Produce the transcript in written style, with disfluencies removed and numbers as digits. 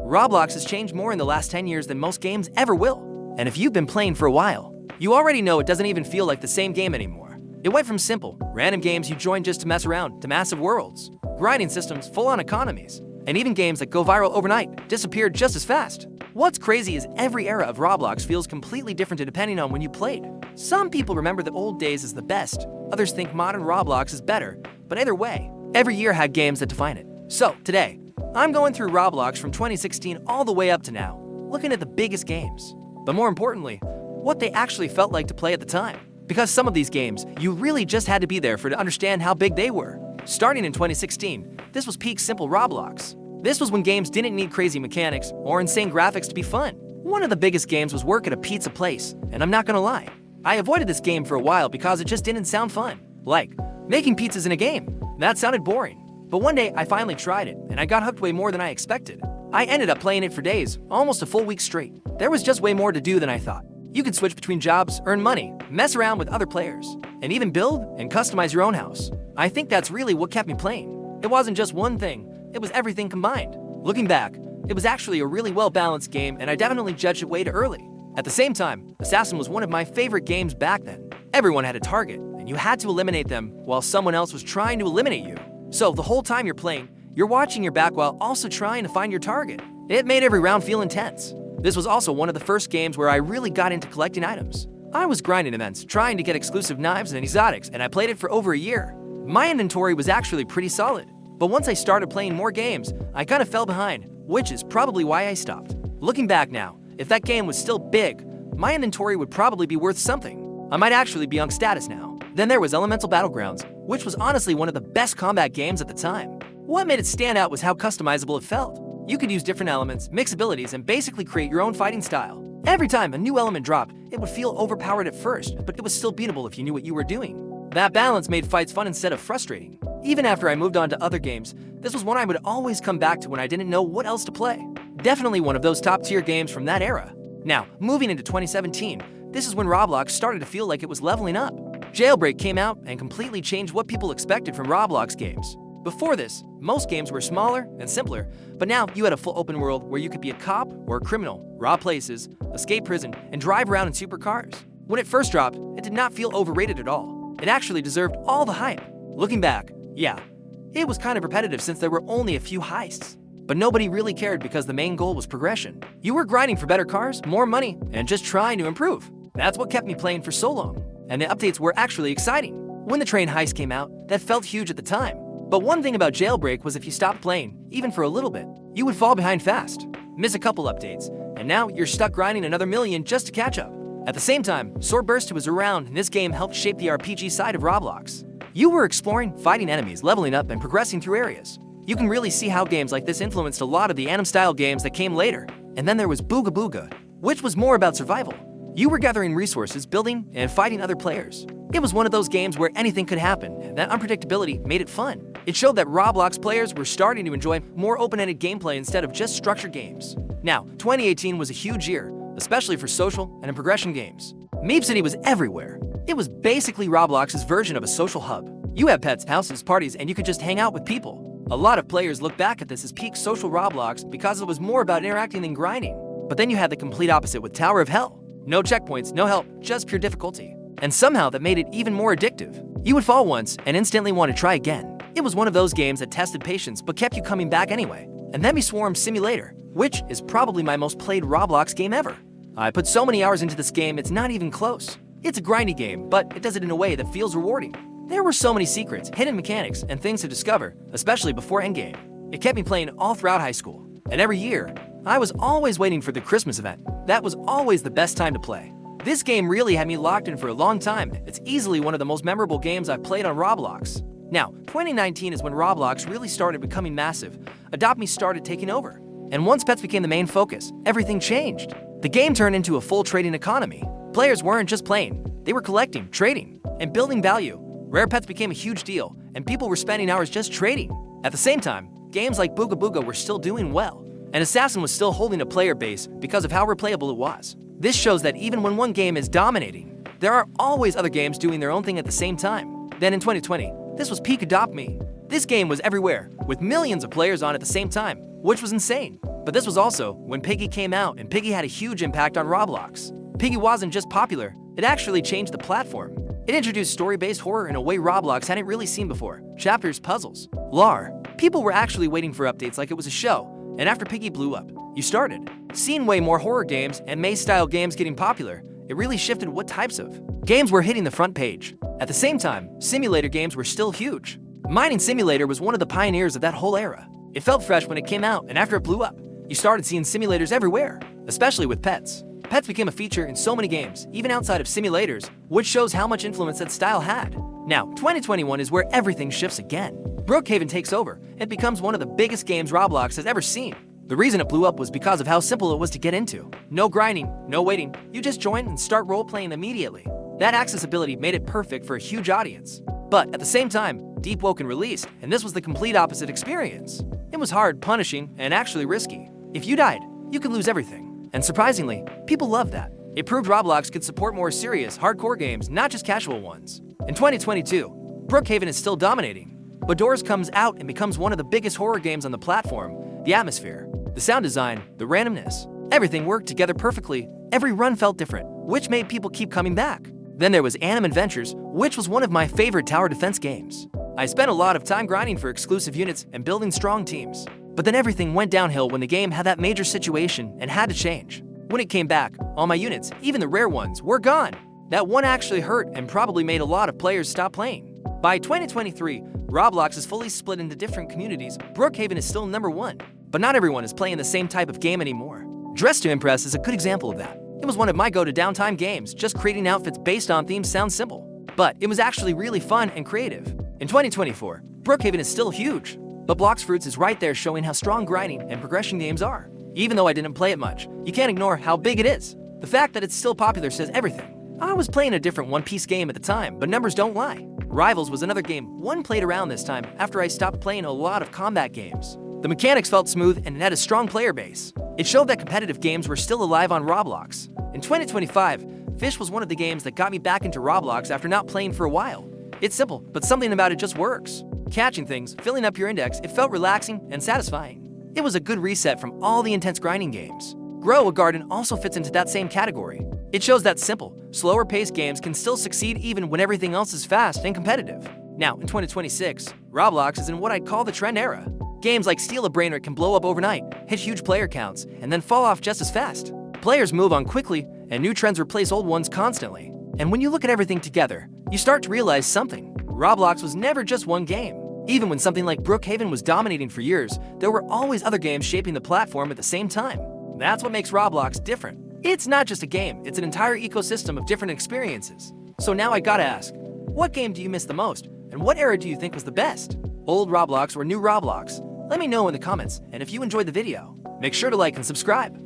Roblox has changed more in the last 10 years than most games ever will. And if you've been playing for a while, you already know it doesn't even feel like the same game anymore. It went from simple, random games you join just to mess around to massive worlds, grinding systems, full-on economies, and even games that go viral overnight disappeared just as fast. What's crazy is every era of Roblox feels completely different depending on when you played. Some people remember the old days as the best, others think modern Roblox is better, but either way, every year had games that define it. So, today, I'm going through Roblox from 2016 all the way up to now, looking at the biggest games. But more importantly, what they actually felt like to play at the time. Because some of these games, you really just had to be there to understand how big they were. Starting in 2016, this was peak simple Roblox. This was when games didn't need crazy mechanics or insane graphics to be fun. One of the biggest games was work at a pizza place, and I'm not gonna lie, I avoided this game for a while because it just didn't sound fun. Like, making pizzas in a game. That sounded boring. But one day, I finally tried it, and I got hooked way more than I expected. I ended up playing it for days, almost a full week straight. There was just way more to do than I thought. You could switch between jobs, earn money, mess around with other players, and even build and customize your own house. I think that's really what kept me playing. It wasn't just one thing, it was everything combined. Looking back, it was actually a really well-balanced game, and I definitely judged it way too early. At the same time, Assassin was one of my favorite games back then. Everyone had a target, and you had to eliminate them while someone else was trying to eliminate you. So the whole time you're playing, you're watching your back while also trying to find your target. It made every round feel intense. This was also one of the first games where I really got into collecting items. I was grinding events, trying to get exclusive knives and exotics, and I played it for over a year. My inventory was actually pretty solid. But once I started playing more games, I kind of fell behind, which is probably why I stopped. Looking back now, if that game was still big, my inventory would probably be worth something. I might actually be on status now. Then there was Elemental Battlegrounds, which was honestly one of the best combat games at the time. What made it stand out was how customizable it felt. You could use different elements, mix abilities, and basically create your own fighting style. Every time a new element dropped, it would feel overpowered at first, but it was still beatable if you knew what you were doing. That balance made fights fun instead of frustrating. Even after I moved on to other games, this was one I would always come back to when I didn't know what else to play. Definitely one of those top-tier games from that era. Now, moving into 2017, this is when Roblox started to feel like it was leveling up. Jailbreak came out and completely changed what people expected from Roblox games. Before this, most games were smaller and simpler, but now you had a full open world where you could be a cop or a criminal, rob places, escape prison, and drive around in supercars. When it first dropped, it did not feel overrated at all. It actually deserved all the hype. Looking back, yeah, it was kind of repetitive since there were only a few heists. But nobody really cared because the main goal was progression. You were grinding for better cars, more money, and just trying to improve. That's what kept me playing for so long. And the updates were actually exciting. When the train heist came out, that felt huge at the time. But one thing about Jailbreak was if you stopped playing, even for a little bit, you would fall behind fast, miss a couple updates, and now you're stuck grinding another million just to catch up. At the same time, Swordburst was around, and this game helped shape the RPG side of Roblox. You were exploring, fighting enemies, leveling up, and progressing through areas. You can really see how games like this influenced a lot of the anime-style games that came later. And then there was Booga Booga, which was more about survival. You were gathering resources, building, and fighting other players. It was one of those games where anything could happen, and that unpredictability made it fun. It showed that Roblox players were starting to enjoy more open-ended gameplay instead of just structured games. Now, 2018 was a huge year, especially for social and progression games. Meep City was everywhere. It was basically Roblox's version of a social hub. You had pets, houses, parties, and you could just hang out with people. A lot of players look back at this as peak social Roblox because it was more about interacting than grinding. But then you had the complete opposite with Tower of Hell. No checkpoints, no help, just pure difficulty. And somehow that made it even more addictive. You would fall once and instantly want to try again. It was one of those games that tested patience but kept you coming back anyway. And then we Swarm Simulator, which is probably my most played Roblox game ever. I put so many hours into this game, it's not even close. It's a grindy game, but it does it in a way that feels rewarding. There were so many secrets, hidden mechanics, and things to discover, especially before endgame. It kept me playing all throughout high school. And every year, I was always waiting for the Christmas event. That was always the best time to play. This game really had me locked in for a long time. It's easily one of the most memorable games I've played on Roblox. Now, 2019 is when Roblox really started becoming massive. Adopt Me started taking over. And once pets became the main focus, everything changed. The game turned into a full trading economy. Players weren't just playing, they were collecting, trading, and building value. Rare pets became a huge deal, and people were spending hours just trading. At the same time, games like Booga Booga were still doing well, and Assassin was still holding a player base because of how replayable it was. This shows that even when one game is dominating, there are always other games doing their own thing at the same time. Then in 2020, this was peak Adopt Me. This game was everywhere, with millions of players on at the same time. which was insane. But this was also when Piggy came out, and Piggy had a huge impact on Roblox. Piggy wasn't just popular, it actually changed the platform. It introduced story-based horror in a way Roblox hadn't really seen before. Chapters, puzzles, lore. People were actually waiting for updates like it was a show, and after Piggy blew up, you started seeing way more horror games and maze-style games getting popular. It really shifted what types of games were hitting the front page. At the same time, simulator games were still huge. Mining Simulator was one of the pioneers of that whole era. It felt fresh when it came out, and after it blew up, you started seeing simulators everywhere, especially with pets. Pets became a feature in so many games, even outside of simulators, which shows how much influence that style had. Now, 2021 is where everything shifts again. Brookhaven takes over. It becomes one of the biggest games Roblox has ever seen. The reason it blew up was because of how simple it was to get into. No grinding, no waiting, you just join and start role-playing immediately. That accessibility made it perfect for a huge audience. But at the same time, Deep Woken released, and this was the complete opposite experience. It was hard, punishing, and actually risky. If you died, you could lose everything. And surprisingly, people loved that. It proved Roblox could support more serious, hardcore games, not just casual ones. In 2022, Brookhaven is still dominating. But Doors comes out and becomes one of the biggest horror games on the platform. The atmosphere, the sound design, the randomness, everything worked together perfectly. Every run felt different, which made people keep coming back. Then there was Anim Adventures, which was one of my favorite tower defense games. I spent a lot of time grinding for exclusive units and building strong teams. But then everything went downhill when the game had that major situation and had to change. When it came back, all my units, even the rare ones, were gone. That one actually hurt and probably made a lot of players stop playing. By 2023, Roblox is fully split into different communities. Brookhaven is still #1, but not everyone is playing the same type of game anymore. Dress to Impress is a good example of that. It was one of my go-to downtime games. Just creating outfits based on themes sounds simple, but it was actually really fun and creative. In 2024, Brookhaven is still huge, but Blox Fruits is right there showing how strong grinding and progression games are. Even though I didn't play it much, you can't ignore how big it is. The fact that it's still popular says everything. I was playing a different one-piece game at the time, but numbers don't lie. Rivals was another game one played around this time after I stopped playing a lot of combat games. The mechanics felt smooth and it had a strong player base. It showed that competitive games were still alive on Roblox. In 2025, Fish was one of the games that got me back into Roblox after not playing for a while. It's simple, but something about it just works. Catching things, filling up your index, it felt relaxing and satisfying. It was a good reset from all the intense grinding games. Grow a Garden also fits into that same category. It shows that simple, slower-paced games can still succeed even when everything else is fast and competitive. Now, in 2026, Roblox is in what I'd call the trend era. Games like Steal a Brainrot can blow up overnight, hit huge player counts, and then fall off just as fast. Players move on quickly, and new trends replace old ones constantly. And when you look at everything together, you start to realize something. Roblox was never just one game. Even when something like Brookhaven was dominating for years, there were always other games shaping the platform at the same time. That's what makes Roblox different. It's not just a game, it's an entire ecosystem of different experiences. So now I gotta ask, what game do you miss the most? And what era do you think was the best? Old Roblox or new Roblox? Let me know in the comments, and if you enjoyed the video, make sure to like and subscribe.